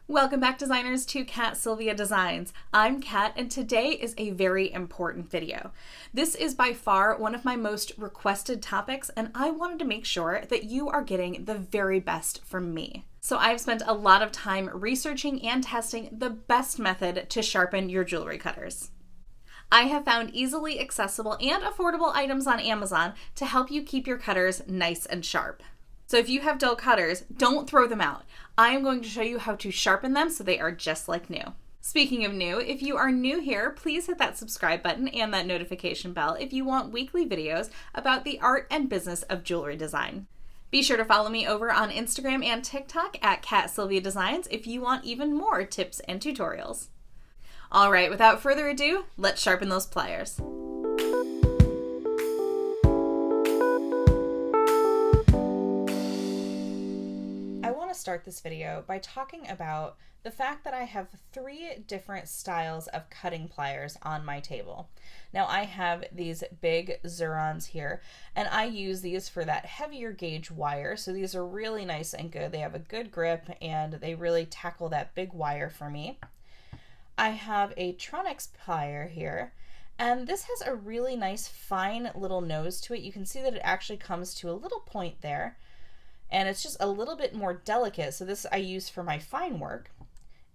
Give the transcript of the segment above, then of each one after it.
Welcome back, designers, to Silvia Designs. I'm Kat, and today is a very important video. This is by far one of my most requested topics, and I wanted to make sure that you are getting the very best from me. So I've spent a lot of time researching and testing the best method to sharpen your jewelry cutters. I have found easily accessible and affordable items on Amazon to help you keep your cutters nice and sharp. So if you have dull cutters, don't throw them out. I am going to show you how to sharpen them so they are just like new. Speaking of new, if you are new here, please hit that subscribe button and that notification bell if you want weekly videos about the art and business of jewelry design. Be sure to follow me over on Instagram and TikTok at Silvia Designs if you want even more tips and tutorials. All right, without further ado, let's sharpen those pliers. Start this video by talking about the fact that I have 3 different styles of cutting pliers on my table. Now I have these big Xurons here, and I use these for that heavier gauge wire, so these are really nice and good. They have a good grip and they really tackle that big wire for me. I have a Tronex plier here, and this has a really nice fine little nose to it. You can see that it actually comes to a little point there, and it's just a little bit more delicate, so this I use for my fine work.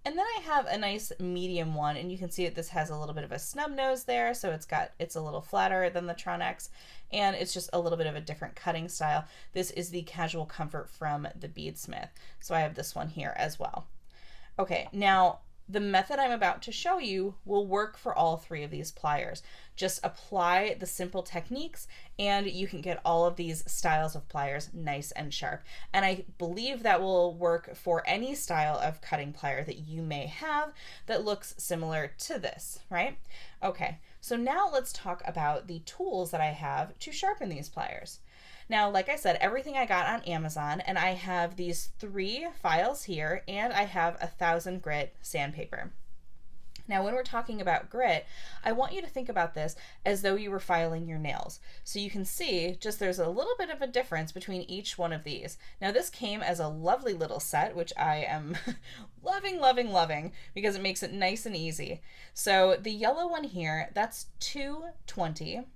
And then I have a nice medium one, and you can see that this has a little bit of a snub nose there, so it's a little flatter than the Tronex, and it's just a little bit of a different cutting style. This is the Casual Comfort from the Beadsmith, so I have this one here as well. Okay, now the method I'm about to show you will work for all 3 of these pliers. Just apply the simple techniques and you can get all of these styles of pliers nice and sharp. And I believe that will work for any style of cutting plier that you may have that looks similar to this, right? Okay, so now let's talk about the tools that I have to sharpen these pliers. Now, like I said, everything I got on Amazon, and I have these 3 files here, and I have 1000 grit sandpaper. Now, when we're talking about grit, I want you to think about this as though you were filing your nails. So you can see just there's a little bit of a difference between each one of these. Now, this came as a lovely little set, which I am loving because it makes it nice and easy. So the yellow one here, that's 220.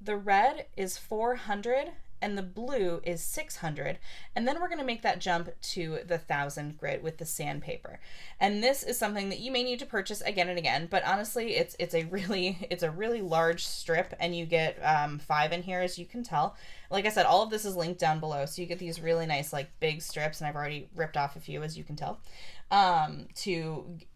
The red is 400. And the blue is 600, and then we're going to make that jump to the 1000 grit with the sandpaper. And this is something that you may need to purchase again and again, but honestly it's a really large strip, and you get 5 in here, as you can tell. Like I said, all of this is linked down below, so you get these really nice like big strips, and I've already ripped off a few, as you can tell. We're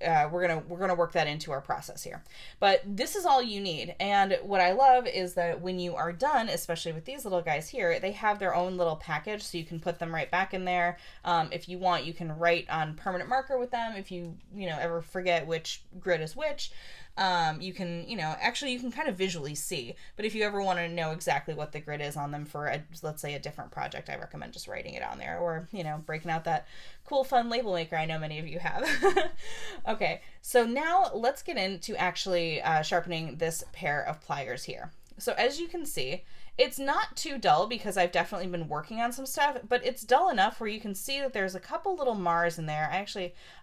gonna work that into our process here. But this is all you need, and what I love is that when you are done, especially with these little guys here, they have their own little package, so you can put them right back in there. If you want, you can write on permanent marker with them if you ever forget which grit is which. You can kind of visually see, but if you ever want to know exactly what the grit is on them for let's say a different project, I recommend just writing it on there, or breaking out that cool fun label maker I know many of you have. Okay, so now let's get into actually sharpening this pair of pliers here. So as you can see, it's not too dull because I've definitely been working on some stuff, but it's dull enough where you can see that there's a couple little mars in there. I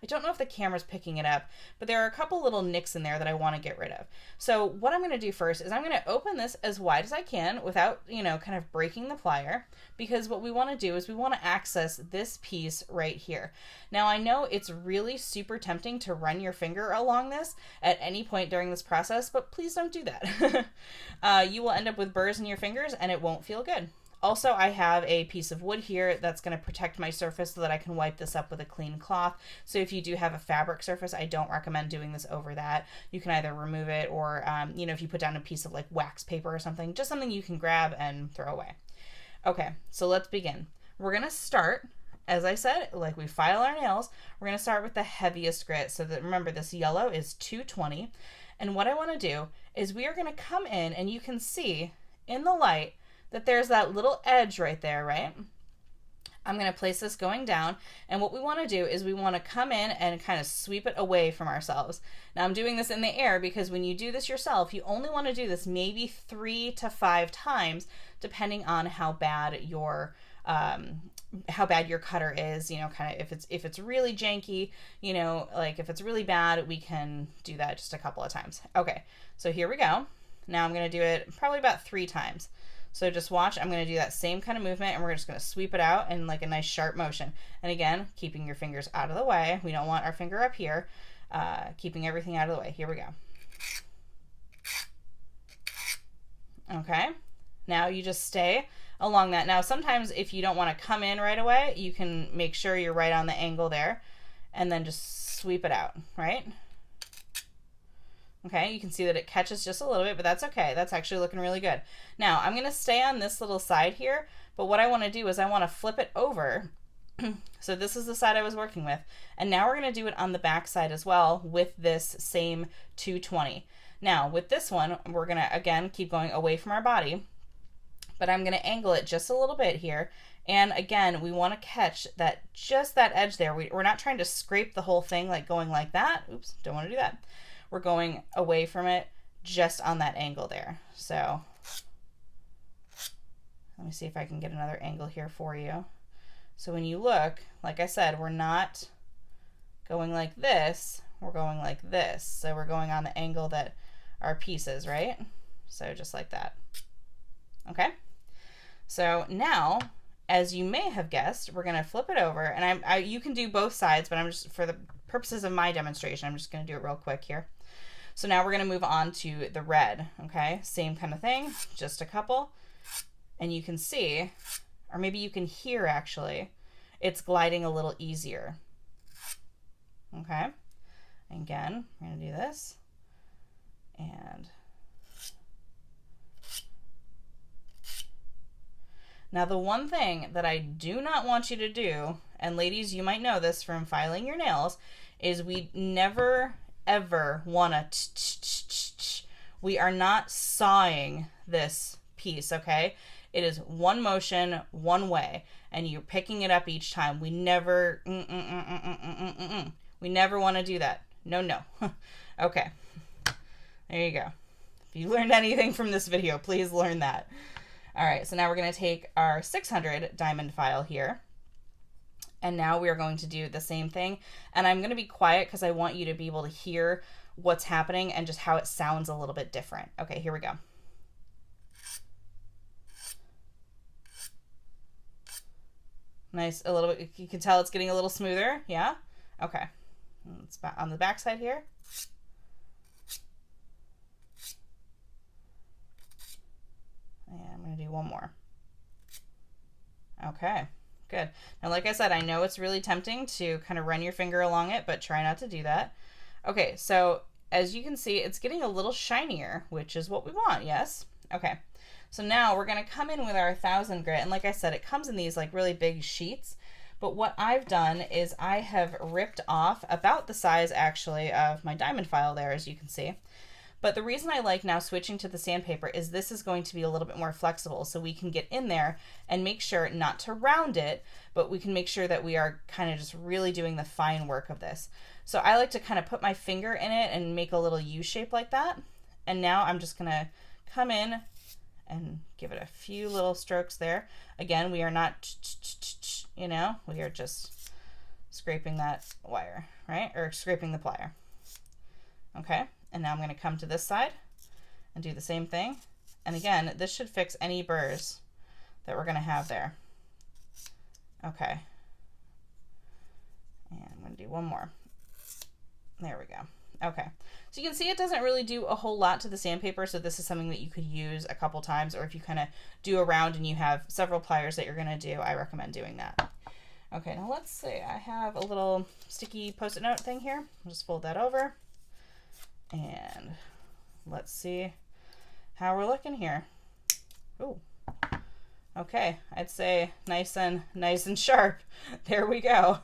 don't know if the camera's picking it up, but there are a couple little nicks in there that I want to get rid of. So what I'm going to do first is I'm going to open this as wide as I can without, kind of breaking the plier, because what we want to do is we want to access this piece right here. Now I know it's really super tempting to run your finger along this at any point during this process, but please don't do that. You will end up with burrs in your fingers and it won't feel good. Also, I have a piece of wood here that's going to protect my surface so that I can wipe this up with a clean cloth. So if you do have a fabric surface, I don't recommend doing this over that. You can either remove it or, if you put down a piece of like wax paper or something, just something you can grab and throw away. Okay, so let's begin. We're going to start, as I said, like we file our nails, we're going to start with the heaviest grit. So that, remember, this yellow is 220. And what I want to do is we are going to come in, and you can see in the light that there's that little edge right there, right? I'm going to place this going down, and what we want to do is we want to come in and kind of sweep it away from ourselves. Now I'm doing this in the air because when you do this yourself, you only want to do this maybe 3 to 5 times, depending on how bad your how bad your cutter is, you know, kind of if it's really janky, you know, like if it's really bad, we can do that just a couple of times. Okay, so here we go. Now I'm going to do it probably about 3 times. So just watch, I'm going to do that same kind of movement, and we're just going to sweep it out in like a nice sharp motion. And again, keeping your fingers out of the way. We don't want our finger up here, keeping everything out of the way. Here we go. Okay, now you just stay along that. Now sometimes if you don't want to come in right away, you can make sure you're right on the angle there and then just sweep it out, right? Okay, you can see that it catches just a little bit, but that's okay. That's actually looking really good. Now I'm going to stay on this little side here, but what I want to do is I want to flip it over. So this is the side I was working with, and now we're going to do it on the back side as well with this same 220. Now with this one, we're going to again keep going away from our body, but I'm going to angle it just a little bit here. And again, we want to catch that, just that edge there. We're not trying to scrape the whole thing, like going like that. Oops, don't want to do that. We're going away from it just on that angle there. So let me see if I can get another angle here for you. So when you look, like I said, we're not going like this, we're going like this. So we're going on the angle that our piece is, right? So just like that. Okay. So now, as you may have guessed, we're going to flip it over, and you can do both sides, but I'm just, for the purposes of my demonstration, I'm just going to do it real quick here. So now we're going to move on to the red. Okay, same kind of thing, just a couple, and you can see, or maybe you can hear actually, it's gliding a little easier. Okay, again, we're going to do this, and now the one thing that I do not want you to do, and ladies, you might know this from filing your nails, is we never ever want to we are not sawing this piece, okay? It is one motion, one way, and you're picking it up each time. We never we never want to do that. No. Okay, there you go. If you learned anything from this video, please learn that. All right, so now we're going to take our 600 diamond file here, and now we are going to do the same thing. And I'm going to be quiet because I want you to be able to hear what's happening and just how it sounds a little bit different. Okay, here we go. Nice, a little bit, you can tell it's getting a little smoother, yeah? Okay, it's on the back side here. And I'm going to do one more. Okay, good. Now, like I said, I know it's really tempting to kind of run your finger along it, but try not to do that. Okay, so as you can see, it's getting a little shinier, which is what we want, yes? Okay, so now we're going to come in with our 1000 grit, and like I said, it comes in these like really big sheets, but what I've done is I have ripped off about the size actually of my diamond file there, as you can see. But the reason I like now switching to the sandpaper is this is going to be a little bit more flexible, so we can get in there and make sure not to round it, but we can make sure that we are kind of just really doing the fine work of this. So I like to kind of put my finger in it and make a little U shape like that. And now I'm just going to come in and give it a few little strokes there. Again, we are not, you know, we are just scraping that wire, right? Or scraping the plier. Okay. And now I'm going to come to this side and do the same thing. And again, this should fix any burrs that we're going to have there. Okay. And I'm going to do one more. There we go. Okay. So you can see it doesn't really do a whole lot to the sandpaper, so this is something that you could use a couple times, or if you kind of do a round and you have several pliers that you're going to do, I recommend doing that. Okay, now let's see. I have a little sticky Post-it note thing here. I'll just fold that over. And let's see how we're looking here. Ooh. Okay, I'd say nice and sharp. There we go.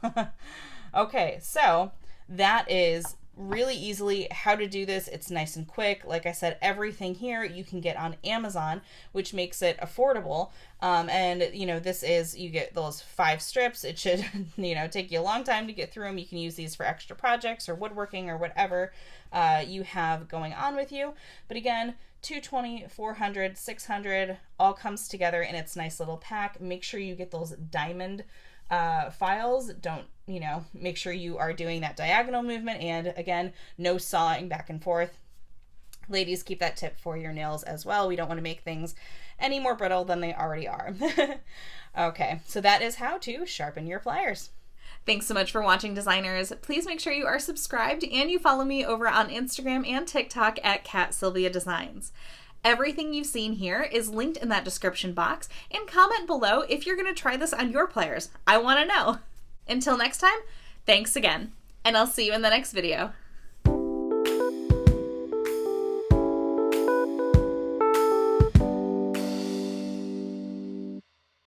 Okay, so that is really easily how to do this. It's nice and quick. Like I said, everything here you can get on Amazon, which makes it affordable. And you know, this is, you get those 5 strips. It should, you know, take you a long time to get through them. You can use these for extra projects or woodworking or whatever you have going on with you. But again, 220, 400, 600 all comes together in its nice little pack. Make sure you get those diamond files. Don't, you know, make sure you are doing that diagonal movement, and again, no sawing back and forth. Ladies, keep that tip for your nails as well. We don't want to make things any more brittle than they already are. Okay, so that is how to sharpen your pliers. Thanks so much for watching, designers. Please make sure you are subscribed and you follow me over on Instagram and TikTok at Silvia Designs. Everything you've seen here is linked in that description box, and comment below if you're going to try this on your pliers. I want to know. Until next time, thanks again, and I'll see you in the next video.